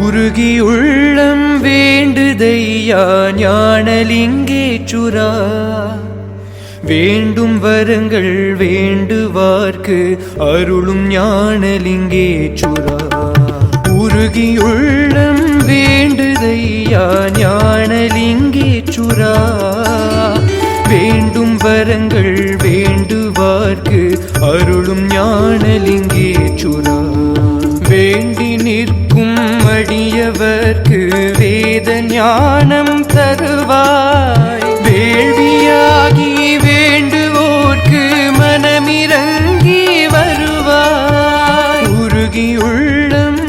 உருகி உள்ளம் வேண்டுதையா ஞானலிங்கேச்சுரா. வேண்டும் வரங்கள் வேண்டுவார்க்கு அருளும் ஞானலிங்கேச்சுரா. உருகி உள்ளம் வேண்டுதையா ஞானலிங்கேச்சுரா. வேண்டும் வரங்கள் வேண்டுவார்க்கு அருளும் ஞானலிங்கேச்சுரா. வேண்டி நிற்கும் அடியவர்க்கு வேத ஞானம் தருவாய். வேள்வியாகி வேண்டுவோர்க்கு மனமிறங்கி வருவாய். உருகி உள்ளம்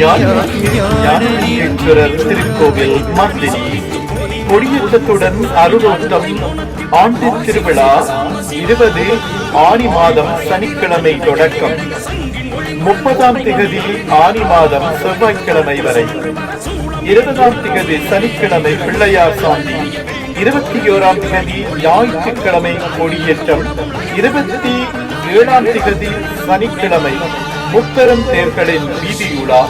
ஞானலிங்கேஸ்வரர் திருக்கோவில் மந்திரி கொடியேற்றத்துடன் அருளோட்டம். ஆண்டு திருவிழா 20 ஆனி மாதம் சனிக்கிழமை தொடக்கம். 30ஆம் திகதி ஆனி மாதம் செவ்வாய்க்கிழமை வரை. 20ஆம் திகதி சனிக்கிழமை பிள்ளையார் சாந்தி. 21ஆம் திகதி ஞாயிற்றுக்கிழமை கொடியேற்றம். 27ஆம் திகதி சனிக்கிழமை முப்பெரும் தேர்களின் வீதியுலா.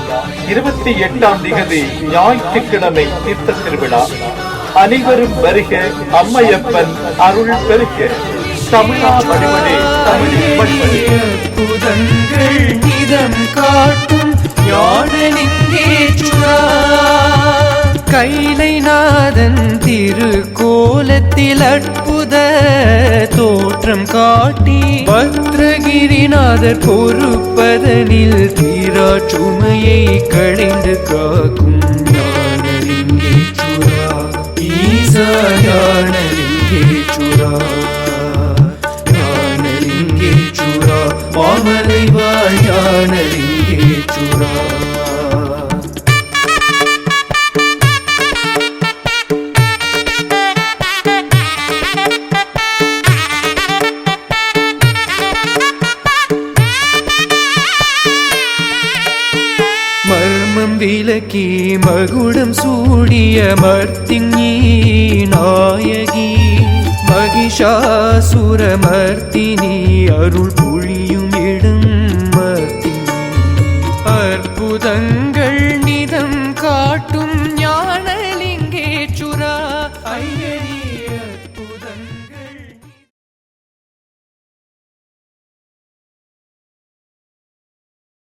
28ஆம் திகதி ஞாயிற்றுக்கிழமை தீர்த்த திருவிழா. அனைவரும் வருக, அம்மையப்பன் அருள் பெருக. தமிழா வழிபடே தமிழில் வழிபடே. புதங்கள் நிதம் காட்டும் ஞானலிங்கேச்சுரா. கைலைநாதன் திருக்கோலத்தில் அற்புத தோற்றம் காட்டி பத்ரகிரிநாதர் பொறுப்பதனில் தீரா சுமையை களைந்து காக்கும் ஞானலிங்கேச்சுரா. ஈசா ஞானலிங்கேச்சுரா. ஞானலிங்கேச்சுரா மாமலை வாழ் ஞானலிங்கேச்சுரா. மர்மம் விலக்கி மகுடம் சூடிய மர்த்தினி நாயகி. மகிஷாசுர மர்த்தினி அருள் பொழியும் இடம் மர்த்தினி. அற்புதங்கள்